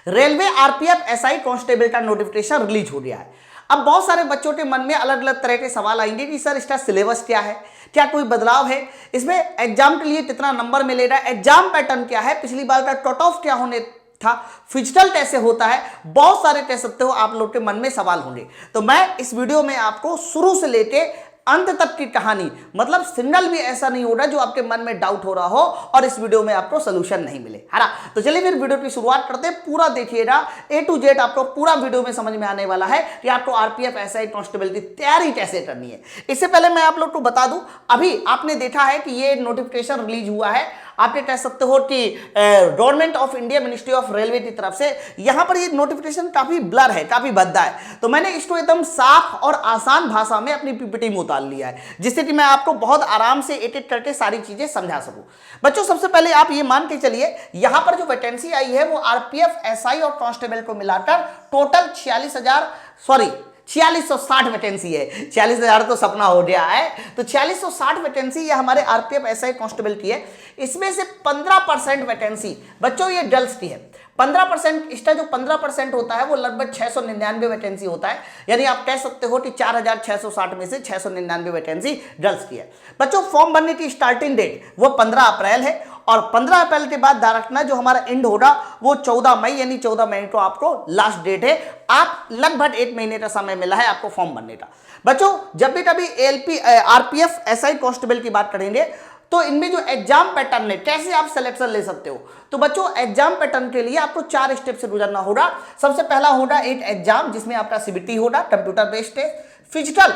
Railway RPF SI constable का notification release हो गया है। अब बहुत सारे बच्चों के मन में अलग अलग तरह के सवाल आएंगे कि सर इसका सिलेबस क्या है, क्या कोई बदलाव है, इसमें एग्जाम के लिए कितना नंबर मिलेगा, एग्जाम पैटर्न क्या है, पिछली बार का कट ऑफ क्या होने था, फिजिकल कैसे होता है, बहुत सारे कह सकते हो आप लोग के मन में सवाल होंगे। तो मैं इस वीडियो में आपको शुरू से लेके अंत तक की कहानी, मतलब सिंगल भी ऐसा नहीं होगा जो आपके मन में डाउट हो रहा हो और इस वीडियो में आपको सोल्यूशन नहीं मिले, है ना। तो चलिए फिर वीडियो की शुरुआत करते हैं। पूरा देखिएगा, ए टू जेड आपको पूरा वीडियो में समझ में आने वाला है कि आपको आरपीएफ एसआई कांस्टेबल की तैयारी कैसे करनी है। इससे पहले मैं आप लोग को बता दूं, अभी आपने देखा है कि ये नोटिफिकेशन रिलीज हुआ है, आपने कह सकते हो कि government of India ministry of railway की तरफ से। यहां पर ये नोटिफिकेशन काफी ब्लर है, काफी भद्दा है, तो मैंने इसको एकदम साफ और आसान भाषा में अपनी पीपीटी में उतार लिया है, जिससे कि मैं आपको बहुत आराम से एक एक करके सारी चीजें समझा सकूं। बच्चों सबसे पहले आप ये मान के चलिए, यहां पर जो वैकेंसी आई है वो आरपीएफ एसआई और कांस्टेबल को मिलाकर टोटल 4660 वैकेंसी है। 46,000 तो सपना हो गया है, तो 4660 वैकेंसी ये हमारे आरपीएफ एसआई कांस्टेबल की है। इसमें से 15% वैकेंसी बच्चों ये गर्ल्स की है। 15% इसका जो 15% होता है वो लगभग 699 वैकेंसी होता है, यानी आप कह सकते हो कि 4660 में से 699 वैकेंसी गर्ल्स की है। बच्चों फॉर्म भरने की स्टार्टिंग डेट वो 15 अप्रैल है और 15 अप्रैल के बाद रखना जो हमारा एंड होगा वो 14 मई, यानी 14 मई को आपको लास्ट डेट है। आप लगभग 1 महीने का समय मिला है आपको फॉर्म भरने का। बच्चों जब भी कभी एलपी आरपीएफ एसआई कांस्टेबल की बात करेंगे तो इनमें जो एग्जाम पैटर्न है, कैसे आप सिलेक्शन ले सकते हो, तो बच्चों एग्जाम पैटर्न के लिए आपको 4 स्टेप से गुजरना होगा। सबसे पहला होगा एक एग्जाम जिसमें आपका सीबीटी होगा, कंप्यूटर बेस्ड टेस्ट,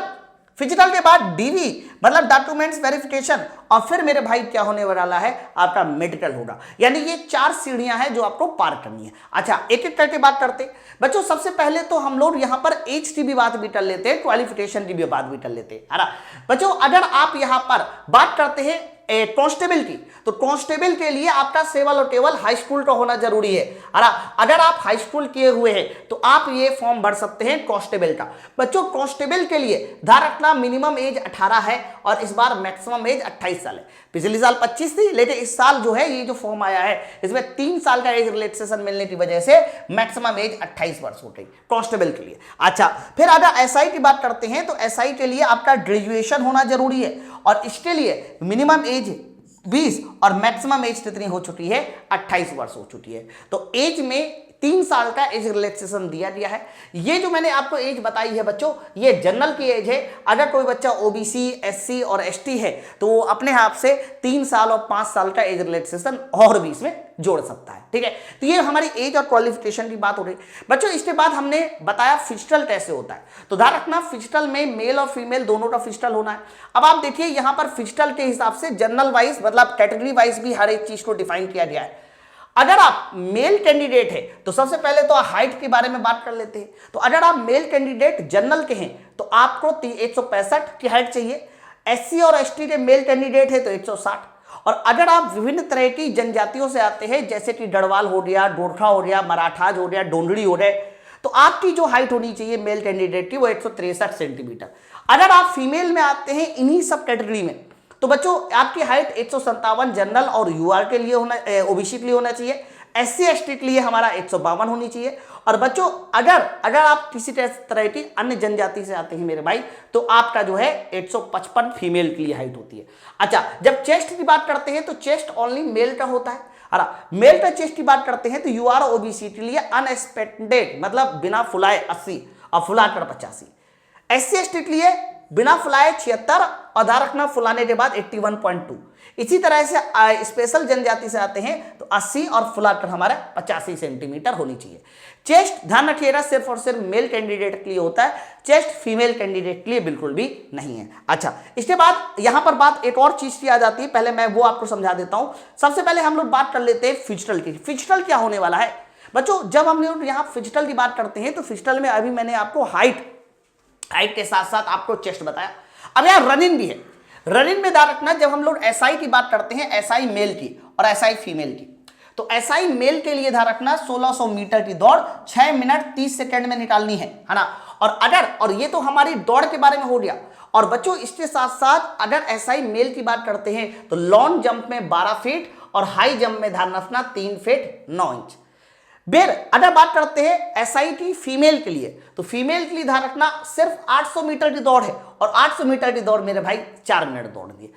फिजिकल के बाद डीवी मतलब डॉक्यूमेंट्स वेरिफिकेशन, और फिर मेरे भाई क्या होने वाला है आपका मेडिकल होगा। यानी ये 4 सीढ़ियां हैं जो आपको पार करनी है। अच्छा एक एक करके बात करते हैं बच्चों। सबसे पहले तो हम लोग यहां पर एज की भी बात भी कर लेते हैं, क्वालिफिकेशन की भी बात भी कर लेते हैं, है ना। बच्चों अगर आप यहां पर बात करते हैं कांस्टेबल की, तो कांस्टेबल के लिए आपका सेवल और टेबल हाई स्कूल का होना जरूरी है। अगर आप हाई स्कूल किए हुए हैं तो आप ये फॉर्म भर सकते हैं कांस्टेबल का। बच्चों कांस्टेबल के लिए ध्यान रखना मिनिमम एज 18 है और इस बार मैक्सिमम एज 28 साल है। पिछले साल 25 थी, लेकिन इस साल जो है ये जो फॉर्म आया है इसमें 3 साल का एज रिलैक्सेशन मिलने की वजह से मैक्सिमम एज 28 वर्ष हो गई कांस्टेबल के लिए। अच्छा फिर अगर एसआई की बात करते हैं तो एसआई के लिए आपका ग्रेजुएशन होना जरूरी है और इसके लिए मिनिमम एज 20 और मैक्सिमम एज कितनी हो चुकी है, 28 वर्ष हो चुकी है। तो एज में 3 साल का एज रिलैक्सेशन दिया गया है। ये जो मैंने आपको एज बताई है बच्चों, ये जनरल की एज है। अगर कोई बच्चा ओबीसी, एससी और एसटी है तो वो अपने आप से 3 साल और 5 साल का एज रिलैक्सेशन और भी इसमें जोड़ सकता है, ठीक है। तो ये हमारी एज और क्वालिफिकेशन की बात हो रही बच्चों। इसके बाद हमने बताया फिजिकल कैसे होता है, तो ध्यान रखना फिजिकल में मेल और फीमेल दोनों का फिजिकल होना है। अब आप देखिए यहां पर फिजिकल के हिसाब से जनरल वाइज मतलब कैटेगरी वाइज भी हर एक चीज को डिफाइन किया गया है। अगर आप मेल कैंडिडेट है तो सबसे पहले तो हाइट के बारे में बात कर लेते हैं। तो अगर आप मेल कैंडिडेट जनरल के हैं तो आपको 165 की हाइट चाहिए। एससी और एसटी के मेल कैंडिडेट है तो 160। और अगर आप विभिन्न तरह की जनजातियों से आते हैं जैसे कि गढ़वाल हो गया, गोरखा हो गया, मराठाज हो गया, डोंगरी हो गए, तो आपकी जो हाइट होनी चाहिए मेल कैंडिडेट की वो 163 सेंटीमीटर। अगर आप फीमेल में आते हैं इन्हीं सब कैटेगरी में तो बच्चों आपकी हाइट 157 जनरल और यूआर के लिए होना, ओबीसी के लिए होना चाहिए। एससी एसटी के लिए हमारा 152 होनी चाहिए। और बच्चों अगर आप किसी तरह की अन्य जनजाति से आते हैं मेरे भाई तो आपका जो है 155 फीमेल के लिए हाइट होती है। अच्छा जब चेस्ट की बात करते हैं तो चेस्ट ओनली मेल का होता है। मेल का चेस्ट की बात करते हैं तो यूआर ओबीसी के लिए अनएक्सपेक्टेड मतलब बिना फुलाए 80 और फुलाकर 85। एससी एसटी के लिए बिना फुलाए 76 और ध्यान रखना फुलाने के बाद 81.2। इसी तरह से स्पेशल जनजाति से आते हैं तो 80 और फुलाकर हमारा 85 सेंटीमीटर होनी चाहिए। चेस्ट ध्यान रखिएगा सिर्फ और सिर्फ मेल कैंडिडेट के लिए होता है, चेस्ट फीमेल कैंडिडेट के लिए बिल्कुल भी नहीं है। अच्छा इसके बाद यहां पर बात एक और चीज की आ जाती है, पहले मैं वो आपको समझा देता हूं। सबसे पहले हम लोग बात कर लेते हैं फिजिकल की। फिजिकल क्या होने वाला है बच्चों, जब हम लोग यहाँ फिजिकल की बात करते हैं तो फिजिकल में अभी मैंने आपको हाइट के साथ साथ आपको चेस्ट बताया। अब यहाँ रनिंग भी है। रनिंग में ध्यान रखना जब हम लोग एसआई की बात करते हैं, एसआई मेल की और एसआई फीमेल की, तो एसआई मेल के लिए ध्यान रखना 1600 मीटर की दौड़ 6 मिनट 30 सेकंड में निकालनी है ना। और ये तो हमारी दौड़ के बारे में हो गया। और बच्चों इसके साथ साथ अगर एसआई मेल की बात करते हैं तो लॉन्ग जंप में 12 फीट और हाई जंप में ध्यान रखना 3 फीट 9 इंच। फिर अगर बात करते हैं एसआईटी फीमेल के लिए, तो फीमेल के लिए ध्यान रखना सिर्फ 800 मीटर की दौड़ है और 800 मीटर की दौड़ मेरे भाई 4 मिनट दौड़ दिए।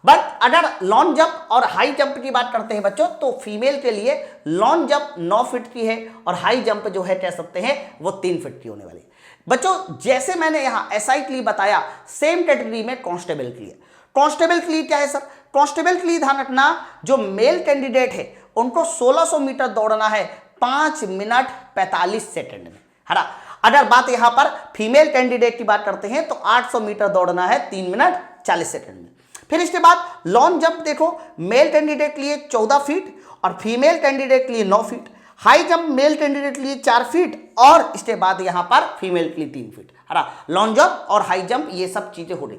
बट अगर लॉन्ग जंप और हाई जंप की बात करते हैं बच्चों, तो फीमेल के लिए लॉन्ग जंप 9 फीट की है और हाई जंप जो है कह सकते हैं वो 3 फीट की होने वाली है। बच्चों जैसे मैंने यहां एसआई के लिए बताया, सेम कैटेगरी में कांस्टेबल के लिए। कांस्टेबल के लिए क्या है सर? कांस्टेबल के लिए ध्यान रखना जो मेल कैंडिडेट है उनको 1600 मीटर दौड़ना है 5 मिनट 45 सेकंड में, है ना। अगर बात यहां पर फीमेल कैंडिडेट की बात करते हैं तो 800 मीटर दौड़ना है 3 मिनट 40 सेकंड में। फिर इसके बाद लॉन्ग जंप देखो, मेल कैंडिडेट के लिए 14 फीट और फीमेल कैंडिडेट के लिए 9 feet. High jump male candidate के लिए 4 फीट और इसके बाद यहां पर फीमेल के लिए 3 फीट, है ना। लॉन्ग जंप और हाई जंप ये सब चीजें हो रही।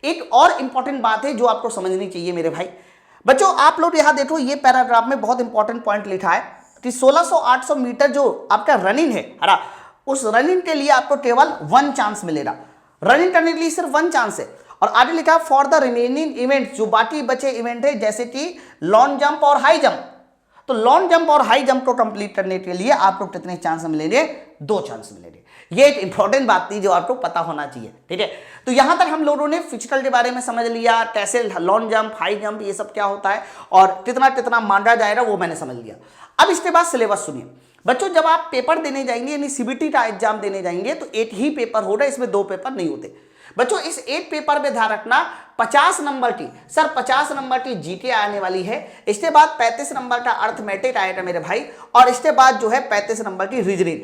एक और इंपॉर्टेंट बात है जो आपको समझनी चाहिए मेरे भाई बच्चों, आप लोग यहां देखो ये पैराग्राफ में बहुत इंपॉर्टेंट पॉइंट लिखा है कि 1600-800 मीटर जो आपका रनिंग है ना, उस रनिंग के लिए आपको केवल 1 चांस मिलेगा। रनिंग करने के लिए सिर्फ 1 चांस है। और आगे लिखा फॉर द रिमेनिंग इवेंट, जो बाकी बचे इवेंट है जैसे कि लॉन्ग जंप और हाई जंप, तो लॉन्ग जंप और हाई जंप को कंप्लीट करने के लिए आपको कितने चांस मिलेंगे? 2 चांस मिलेंगे। ये एक इंपॉर्टेंट बात थी जो आपको पता होना चाहिए, ठीक है। तो यहां तक हम लोगों ने फिजिकल के बारे में समझ लिया, कैसे लॉन्ग जंप हाई जंप ये सब क्या होता है और कितना कितना मांगा जाएगा वो मैंने समझ लिया। अब इसके बाद सिलेबस सुनिए बच्चों, जब आप पेपर देने जाएंगे यानी सीबीटी का एग्जाम देने जाएंगे तो एक ही पेपर हो रहा है, इसमें 2 पेपर नहीं होते बच्चों। इस एक पेपर में ध्यान रखना 50 नंबर की, सर 50 नंबर की जीके आने वाली है। इसके बाद 35 नंबर का अर्थमेटिक आएगा मेरे भाई और इसके बाद जो है 35 नंबर की रीजनिंग।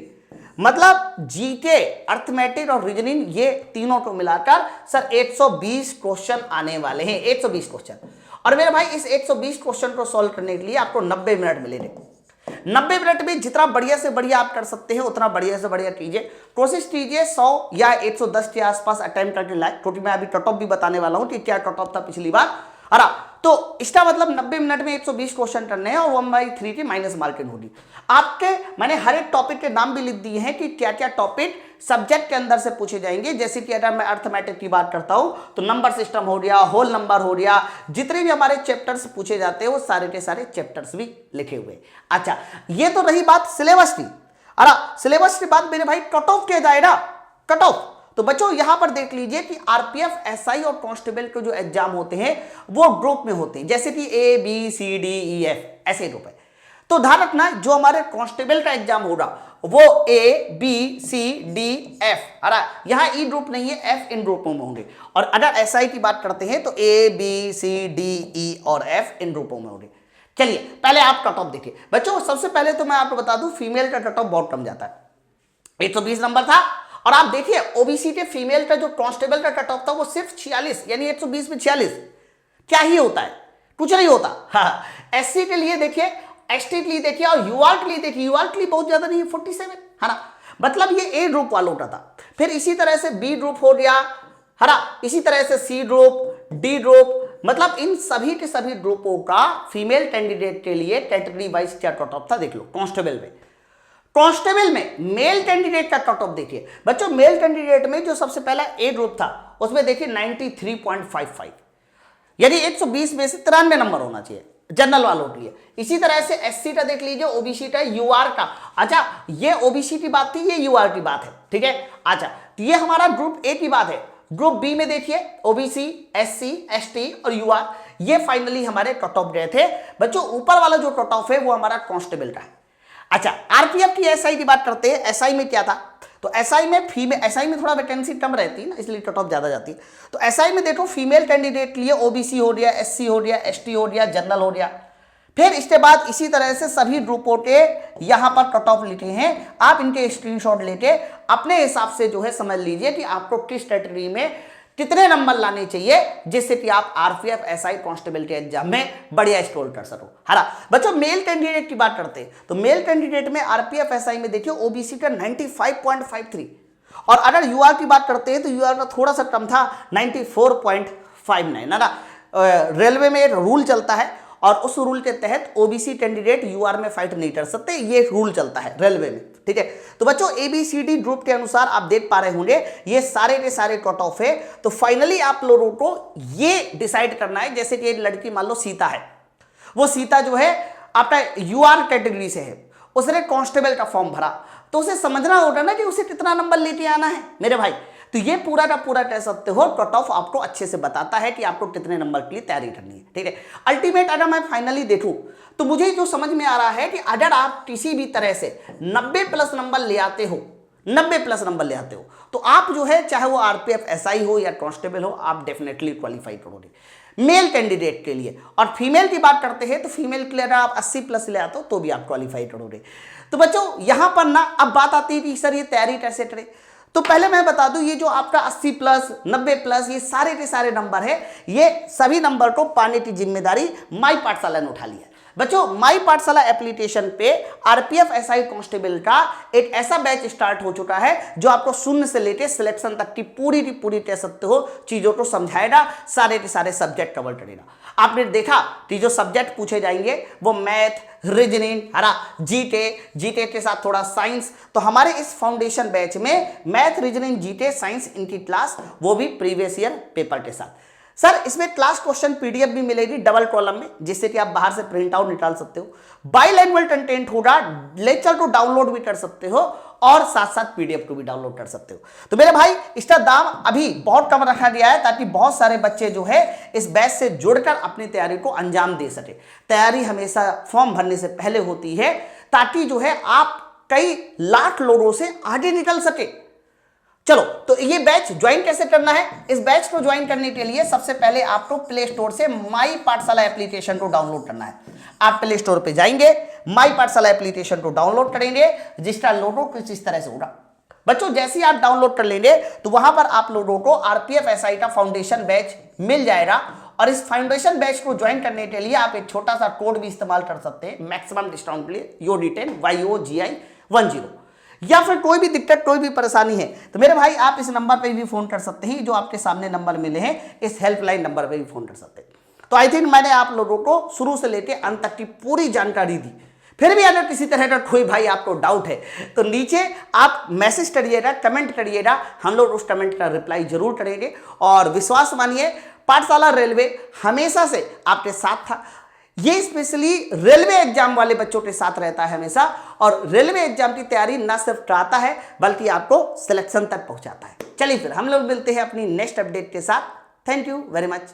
मतलब जीके, अर्थमेटिक और रीजनिंग ये तीनों को मिलाकर सर 120 क्वेश्चन आने वाले हैं, 120 क्वेश्चन। और मेरे भाई इस 120 क्वेश्चन को सॉल्व करने के लिए आपको 90 मिनट मिलेंगे। 90 मिनट में जितना बढ़िया से बढ़िया आप कर सकते हैं उतना बढ़िया से बढ़िया कीजिए। कोशिश कीजिए 100 या 110 के आसपास अटेम्प्ट करके लाए, क्योंकि मैं अभी कट ऑफ भी बताने वाला हूं कि क्या कट ऑफ था पिछली बार, है ना। तो इसका मतलब 90 मिनट में 120 क्वेश्चन करने हैं और 1/3 की माइनस मार्किंग होगी। आपके मैंने हर एक टॉपिक के नाम भी लिख दिए हैं कि क्या क्या टॉपिक सब्जेक्ट के अंदर से पूछे जाएंगे। जैसे कि अगर मैं अर्थमेटिक की बात करता हूं तो नंबर सिस्टम हो गया, होल नंबर हो गया, जितने भी हमारे चैप्टर्स पूछे जाते हैं वो सारे के सारे चैप्टर्स भी लिखे हुए। अच्छा, ये तो रही बात सिलेबस की। अरे सिलेबस के बाद मेरे भाई कट ऑफ क्या जाएगा? कट ऑफ तो बच्चों यहां पर देख लीजिए कि आरपीएफ, एसआई और कांस्टेबल के जो एग्जाम होते हैं वो ग्रुप में होते हैं, जैसे कि A B C D E F ऐसे ग्रुप है। तो ध्यान रखना जो हमारे कांस्टेबल का एग्जाम होगा वो A B C D F, अरे यहां ई ग्रुप नहीं है, एफ इन ग्रुपों में होंगे। और अगर एसआई की बात करते हैं तो ए बी सी डी ई और एफ इन ग्रुपों में होंगे। चलिए पहले आप कट ऑफ देखिए बच्चों। सबसे पहले तो मैं आपको बता दूं फीमेल का कट ऑफ बहुत कम जाता है, 120 नंबर था। और आप देखिए ओबीसी के फीमेल का जो कांस्टेबल का कट ऑफ था वो सिर्फ 46, यानी 120 में 46 क्या ही होता है, कुछ नहीं होता। हाँ, एससी के लिए देखिए, एसटी के लिए देखिए और यूआर के लिए देखिए, यूआर के लिए बहुत ज्यादा नहीं है 47, है ना। मतलब ये ए ग्रुप वालों का था। फिर इसी तरह से बी ग्रुप हो गया, है ना, इसी तरह से सी ग्रुप, डी ग्रुप, मतलब इन सभी के सभी ग्रुपों का फीमेल कैंडिडेट के लिए कैटेगरी वाइज क्या कट ऑफ था देख लो। कांस्टेबल में, कांस्टेबल में मेल कैंडिडेट का कट ऑफ देखिए बच्चों। मेल कैंडिडेट में जो सबसे पहला ए ग्रुप था उसमें देखिए 93.55, यानी 120 में से 93 नंबर होना चाहिए जनरल वालों के लिए। इसी तरह से एससी का देख लीजिए, ओबीसी का, यूआर का। अच्छा ये ओबीसी की बात थी, ये यूआर की बात है, ठीक है। अच्छा तो ये हमारा ग्रुप ए की बात है। ग्रुप बी में देखिए ओबीसी, एससी, एसटी और यूआर, ये फाइनली हमारे कट ऑफ गए थे बच्चों। ऊपर वाला जो कट ऑफ है वो हमारा कांस्टेबल का है। अच्छा आरपीएफ की एसआई की बात करते हैं। एसआई में क्या था? तो एसआई में फीमेल, एसआई में थोड़ा वैकेंसी कम रहती है ना, इसलिए कट ऑफ ज्यादा जाती है। तो एसआई में देखो फीमेल कैंडिडेट के लिए ओबीसी हो गया, एससी हो गया, एसटी हो गया, जनरल हो गया। फिर इसके बाद इसी तरह से सभी ग्रुपों के यहां पर कट ऑफ लिखे हैं। आप इनके स्क्रीनशॉट लेके अपने हिसाब से जो है समझ लीजिए कि आपको किस कैटेगरी में कितने नंबर लाने चाहिए जिससे कि आप आरपीएफ, एसआई, कांस्टेबल के एग्जाम में बढ़िया स्कोर कर सको। हरा बच्चों मेल कैंडिडेट की बात करते हैं तो मेल कैंडिडेट में आरपीएफ, एसआई में देखिए ओबीसी का 95.53 और अगर यूआर की बात करते हैं तो यूआर का थोड़ा सा कम था 94.59, है ना। रेलवे में एक रूल चलता है और उस रूल के तहत ओबीसी कैंडिडेट यूआर में फाइट नहीं कर सकते, ये रूल चलता है रेलवे में, ठीक है। तो बच्चों एबीसीडी ग्रुप के अनुसार आप देख पा रहे होंगे ये सारे के सारे कट ऑफ है। तो फाइनली आप लोगों को ये डिसाइड करना है, जैसे कि एक लड़की मान लो सीता है, वो सीता जो है आपका यूआर कैटेगरी से है, उसने कांस्टेबल का फॉर्म भरा, तो उसे समझना होगा ना कि उसे कितना नंबर लेके आना है मेरे भाई। तो ये पूरा का पूरा कह सकते हो कट ऑफ आपको अच्छे से बताता है कि आपको कितने नंबर के लिए तैयारी करनी है, ठीक है। अल्टीमेट अगर मैं फाइनली देखूं तो मुझे जो समझ में आ रहा है कि अगर आप किसी भी तरह से 90+ नंबर ले आते हो, 90+ नंबर ले आते हो, तो आप जो है चाहे वो आरपीएफ एसआई हो या कांस्टेबल हो, आप डेफिनेटली क्वालिफाई करोगे मेल कैंडिडेट के लिए। और फीमेल की बात करते हैं तो फीमेल के लिए अगर आप 80+ ले आते हो तो भी आप क्वालिफाई करोगे। तो बच्चों यहां पर ना अब बात आती है कि सर ये तैयारी कैसे करें। तो पहले मैं बता दूं ये जो आपका 80+, 90+, ये सारे के सारे नंबर है, ये सभी नंबर को पाने की जिम्मेदारी माई पाठशाला ने उठा ली है। बच्चों माई पाठशाला एप्लीकेशन पे आरपीएफ एसआई कांस्टेबल का एक ऐसा बैच स्टार्ट हो चुका है जो आपको शून्य से लेकर सिलेक्शन तक की पूरी कह सकते हो चीजों को समझाएगा, सारे के सारे सब्जेक्ट कवर करेगा। आपने देखा कि जो सब्जेक्ट पूछे जाएंगे वो मैथ, रीजनिंग, हरा जीके के साथ थोड़ा साइंस। तो हमारे इस फाउंडेशन बैच में मैथ, रीजनिंग, जीके, साइंस इनकी क्लास, वो भी प्रीवियस ईयर पेपर के साथ। सर इसमें क्लास क्वेश्चन पीडीएफ भी मिलेगी डबल कॉलम में, जिससे कि आप बाहर से प्रिंट आउट निकाल सकते हो। बाइलैंग्वेज कंटेंट होगा, लेक्चर को डाउनलोड भी कर सकते हो और साथ साथ पीडीएफ को भी डाउनलोड कर सकते हो। तो मेरे भाई इसका दाम अभी बहुत कम रखा गया है ताकि बहुत सारे बच्चे जो है इस बैच से जुड़कर अपनी तैयारी को अंजाम दे सके। तैयारी हमेशा फॉर्म भरने से पहले होती है ताकि जो है आप कई लाख लोगों से आगे निकल सके। चलो तो ये बैच ज्वाइन कैसे करना है। इस बैच को ज्वाइन करने के लिए सबसे पहले आपको प्ले स्टोर से माई पाठशाला एप्लीकेशन को डाउनलोड करना है। आप प्ले स्टोर पे जाएंगे, माई पाठशाला एप्लीकेशन को डाउनलोड करेंगे, जिसका लोगो कुछ इस तरह से होगा। बच्चों जैसे ही आप डाउनलोड कर लेंगे तो वहां पर आप लोगों को आरपीएफ एसआई का फाउंडेशन बैच मिल जाएगा। और इस फाउंडेशन बैच को ज्वाइन करने के लिए आप एक छोटा सा कोड भी इस्तेमाल कर सकते हैं मैक्सिमम डिस्काउंट के लिए, YOD10 YOGI10। या फिर कोई भी दिक्कत, कोई भी परेशानी है तो मेरे भाई आप इस नंबर पे भी फोन कर सकते हैं, जो आपके सामने नंबर मिले हैं इस हेल्पलाइन नंबर पे भी फोन कर सकते हैं। तो आई थिंक मैंने आप लोगों को शुरू से लेकर अंत तक की पूरी जानकारी दी। फिर भी अगर किसी तरह का कोई भाई आपको डाउट है तो नीचे आप मैसेज करिएगा, कमेंट करिएगा, हम लोग उस कमेंट का रिप्लाई जरूर करेंगे। और विश्वास मानिए पाठशाला रेलवे हमेशा से आपके साथ था। ये स्पेशली रेलवे एग्जाम वाले बच्चों के साथ रहता है हमेशा, और रेलवे एग्जाम की तैयारी न सिर्फ कराता है बल्कि आपको सिलेक्शन तक पहुंचाता है। चलिए फिर हम लोग मिलते हैं अपनी नेक्स्ट अपडेट के साथ। Thank you very much.